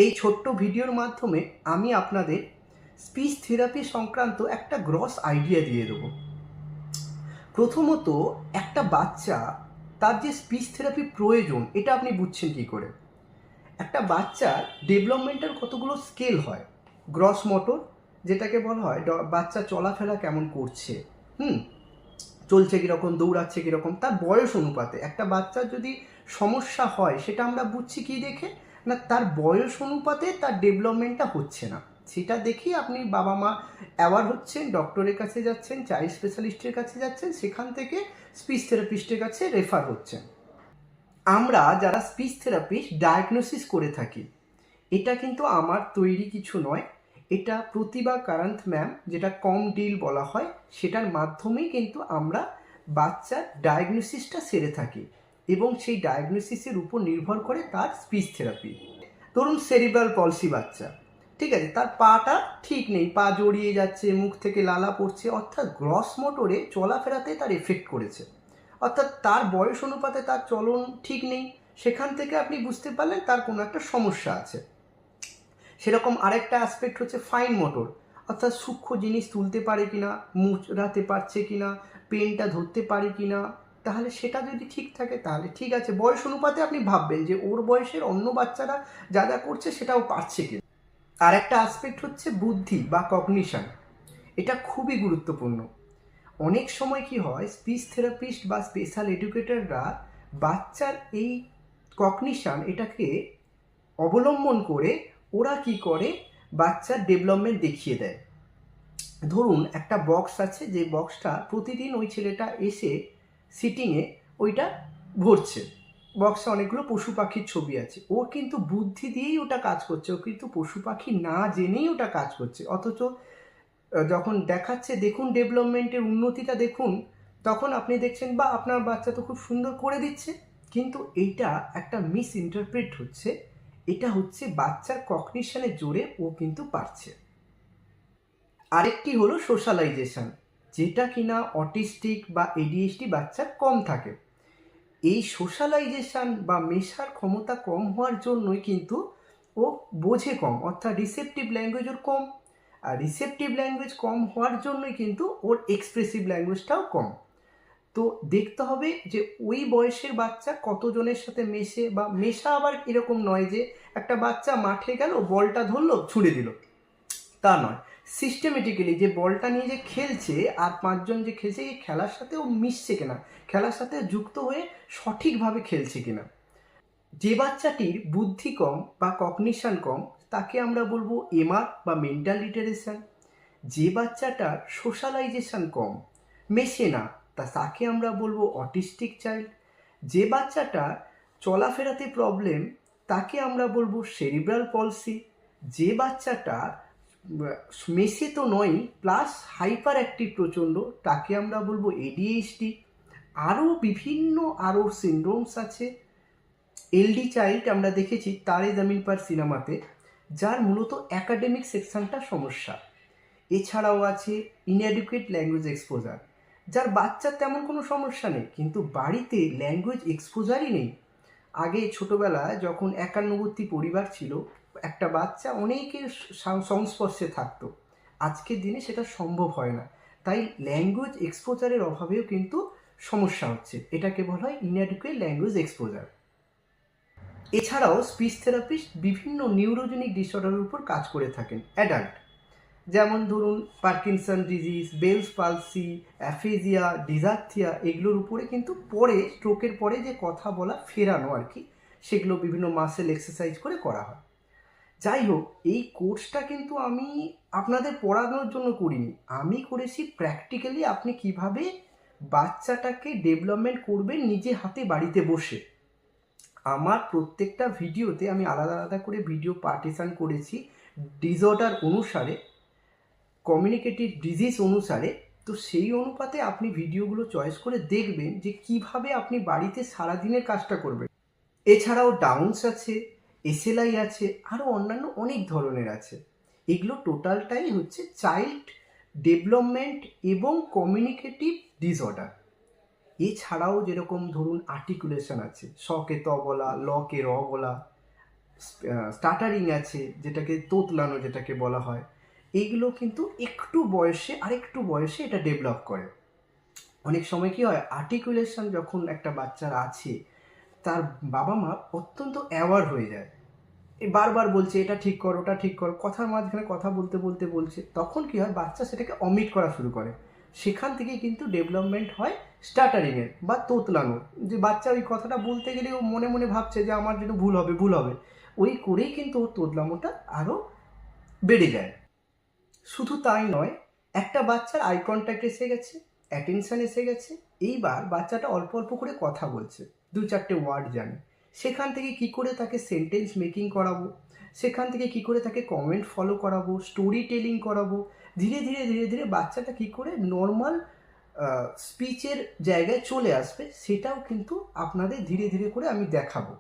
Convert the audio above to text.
এই ছোট্ট ভিডিওর মাধ্যমে আমি আপনাদের স্পিচ থেরাপি সংক্রান্ত একটা গ্রস আইডিয়া দিয়ে দেবো। প্রথমত, একটা বাচ্চা তার যে স্পিচ থেরাপি প্রয়োজন এটা আপনি বুঝছেন কী করে? একটা বাচ্চার ডেভেলপমেন্টের কতগুলো স্কেল হয়। গ্রস মোটর, যেটাকে বলা হয় বাচ্চা চলাফেরা কেমন করছে, চলছে কীরকম, দৌড়াচ্ছে কীরকম, তার বয়স অনুপাতে। একটা বাচ্চার যদি সমস্যা হয় সেটা আমরা বুঝছি কী দেখে? না, তার বয়স অনুপাতে তার ডেভেলপমেন্টটা হচ্ছে না, সেটা দেখেই আপনি বাবা মা অ্যাওয়ার হচ্ছেন, ডক্টরের কাছে যাচ্ছেন, চাইল্ড স্পেশালিস্টের কাছে যাচ্ছেন, সেখান থেকে স্পিচ থেরাপিস্টের কাছে রেফার হচ্ছেন। আমরা যারা স্পিচ থেরাপিস্ট ডায়াগনোসিস করে থাকি, এটা কিন্তু আমার তৈরি কিছু নয়, এটা প্রতিভা কারান্ত ম্যাম, যেটা কম ডিল বলা হয়, সেটার মাধ্যমেই কিন্তু আমরা বাচ্চার ডায়াগনোসিসটা সেরে থাকি এবং সেই ডায়াগনোসিসের উপর নির্ভর করে তার স্পিচ থেরাপি। ধরুন সেরিব্রাল পলসি বাচ্চা, ঠিক আছে, তার পাটা ঠিক নেই, পা জড়িয়ে যাচ্ছে, মুখ থেকে লালা পড়ছে, অর্থাৎ গ্রস মোটরে চলাফেরাতে তার এফেক্ট করেছে, অর্থাৎ তার বয়স অনুপাতে তার চলন ঠিক নেই, সেখান থেকে আপনি বুঝতে পারলেন তার কোনো একটা সমস্যা আছে। সেরকম আরেকটা অ্যাসপেক্ট হচ্ছে ফাইন মোটর, অর্থাৎ সূক্ষ্ম জিনিস তুলতে পারে কিনা, মুচড়াতে পারছে কিনা, পেনটা ধরতে পারে কিনা, তাহলে সেটা যদি ঠিক থাকে তাহলে ঠিক আছে। বয়স অনুপাতে আপনি ভাববেন যে ওর বয়সের অন্য বাচ্চারা যা যা করছে সেটাও পারছে কিনা। আর একটা অ্যাসপেক্ট হচ্ছে বুদ্ধি বা কগনিশন, এটা খুবই গুরুত্বপূর্ণ। অনেক সময় কি হয়, স্পিচ থেরাপিস্ট বা স্পেশাল এডুকেটররা বাচ্চার এই কগনিশন এটাকে অবলম্বন করে ওরা কি করে, বাচ্চার ডেভেলপমেন্ট দেখিয়ে দেয়। ধরুন একটা বক্স আছে, যে বক্সটা প্রতিদিন ওই ছেলেটা এসে সিটিংয়ে ওইটা ভরছে, বক্সে অনেকগুলো পশু পাখির ছবি আছে, ও কিন্তু বুদ্ধি দিয়েই ওটা কাজ করছে, ও কিন্তু পশু পাখি না জেনেই ওটা কাজ করছে। অথচ যখন দেখাচ্ছে দেখুন ডেভেলপমেন্টের উন্নতিটা দেখুন, তখন আপনি দেখছেন বা আপনার বাচ্চা তো খুব সুন্দর করে দিচ্ছে, কিন্তু এইটা একটা মিস ইন্টারপ্রেট হচ্ছে। এটা হচ্ছে বাচ্চার কগনিশনের জোরে ও কিন্তু পারছে। আরেকটি হলো সোশ্যালাইজেশন, যেটা কিনা অটিস্টিক বা এডিএইচডি বাচ্চার কম থাকে। এই সোশ্যালাইজেশন বা মেশার ক্ষমতা কম হওয়ার জন্যই কিন্তু ও বোঝে কম, অর্থাৎ রিসেপটিভ ল্যাঙ্গুয়েজ ওর কম। আর রিসেপটিভ ল্যাঙ্গুয়েজ কম হওয়ার জন্যই কিন্তু ওর এক্সপ্রেসিভ ল্যাঙ্গুয়েজটাও কম। তো দেখতে হবে যে ওই বয়সের বাচ্চা কতজনের সাথে মেশে, বা মেশা আবার এরকম নয় যে একটা বাচ্চা মাঠে গেল, বলটা ধরলো, ছুঁড়ে দিল, তা নয়। সিস্টেমেটিক্যালি যে বলটা নিয়ে যে খেলছে আর পাঁচজন যে খেলছে, এই খেলার সাথে ও মিশছে কিনা, খেলার সাথে যুক্ত হয়ে সঠিকভাবে খেলছে কিনা। যে বাচ্চাটির বুদ্ধি কম বা কগনিশন কম, তাকে আমরা বলবো এমআর বা মেন্টাল রিটারেশন। যে বাচ্চাটার সোশ্যালাইজেশন কম, মেশে না, তাকে আমরা বলবো অটিস্টিক চাইল্ড। যে বাচ্চাটার চলাফেরাতে প্রবলেম, তাকে আমরা বলবো সেরিব্রাল পলসি। যে বাচ্চাটা মেসে তো নয়, প্লাস হাইপার অ্যাক্টিভ প্রচণ্ড, তাকে আমরা বলবো এডিএইচডি। আরও বিভিন্ন সিনড্রোমস আছে। এলডি চাইল্ড আমরা দেখেছি তারে জামিন পার সিনেমাতে, যার মূলত অ্যাকাডেমিক সেকশনটা সমস্যা। এছাড়াও আছে ইনঅ্যাডিকুয়েট ল্যাঙ্গুয়েজ এক্সপোজার, যার বাচ্চার তেমন কোনো সমস্যা নেই, কিন্তু বাড়িতে ল্যাঙ্গুয়েজ এক্সপোজারই নেই। আগে ছোটোবেলায় যখন একান্নবর্তী পরিবার ছিল, একটা বাচ্চা অনেকের সংস্পর্শে থাকতো, আজকের দিনে সেটা সম্ভব হয় না। তাই ল্যাঙ্গুয়েজ এক্সপোজারের অভাবেও কিন্তু সমস্যা হচ্ছে, এটাকে বলা হয় ইনঅ্যাডিকুয়েট ল্যাঙ্গুয়েজ এক্সপোজার। এছাড়াও স্পিচ থেরাপিস্ট বিভিন্ন নিউরোজেনিক ডিসঅর্ডারের উপর কাজ করে থাকেন অ্যাডাল্ট, যেমন ধরুন পার্কিনসন ডিজিজ, বেলস পালসি, অ্যাফেজিয়া, ডিজার্থিয়া, এগুলোর উপরে কিন্তু পরে স্ট্রোকের পরে যে কথা বলা ফেরানো আর কি, সেগুলো বিভিন্ন মাসেল এক্সারসাইজ করে করা হয়। যাই হোক, এই কোর্সটা কিন্তু আমি আপনাদের পড়ানোর জন্য করিনি, আমি করেছি প্র্যাকটিক্যালি আপনি কিভাবে বাচ্চাটাকে ডেভেলপমেন্ট করবেন নিজে হাতে বাড়িতে বসে। আমার প্রত্যেকটা ভিডিওতে আমি আলাদা আলাদা করে ভিডিও পার্টিশন করেছি ডিসঅর্ডার অনুসারে, কমিউনিকেটিভ ডিজিজ অনুসারে। তো সেই অনুপাতে আপনি ভিডিওগুলো চয়েস করে দেখবেন যে কিভাবে আপনি বাড়িতে সারাদিনের কাজটা করবেন। এছাড়াও ডাউন্স আছে, এসএলআই আছে, আরও অন্যান্য অনেক ধরনের আছে। এগুলো টোটালটাই হচ্ছে চাইল্ড ডেভেলপমেন্ট এবং কমিউনিকেটিভ ডিসঅর্ডার। এছাড়াও যেরকম ধরুন আর্টিকুলেশন আছে, স কে ত বলা, ল কে র বলা, স্টাটারিং আছে, যেটাকে তোতলানো যেটাকে বলা হয়, এইগুলো কিন্তু একটু বয়সে আরেকটু বয়সে এটা ডেভেলপ করে। অনেক সময় কি হয়, আর্টিকুলেশন যখন একটা বাচ্চার আছে, তার বাবা মা অত্যন্ত অ্যাওয়ার হয়ে যায়, বারবার বলছে এটা ঠিক কর ওটা ঠিক কর, কথার মাঝখানে কথা বলতে বলতে বলছে, তখন কি হয় বাচ্চা সেটাকে অমিট করা শুরু করে। সেখান থেকেই কিন্তু ডেভেলপমেন্ট হয় স্টাটারিংয়ের বা তোতলানোর, যে বাচ্চা ওই কথাটা বলতে গেলে ও মনে মনে ভাবছে যে আমার যেন ভুল হবে ভুল হবে, ওই করেই কিন্তু ওর তোতলামোটা আরও বেড়ে যায়। শুধু তাই নয়, একটা বাচ্চার আই কন্ট্যাক্ট এসে গেছে, অ্যাটেনশন এসে গেছে, এইবার বাচ্চাটা অল্প অল্প করে কথা বলছে, দু চারটে ওয়ার্ড জানে, সেখান থেকে কি করে তাকে সেন্টেন্স মেকিং করাবো, সেখান থেকে কি করে তাকে কমেন্ট ফলো করাবো, স্টোরি টেলিং করাবো, ধীরে ধীরে ধীরে ধীরে বাচ্চাটা কি করে নর্মাল স্পিচের জায়গায় চলে আসবে, সেটাও কিন্তু আপনাদের ধীরে ধীরে করে আমি দেখাবো।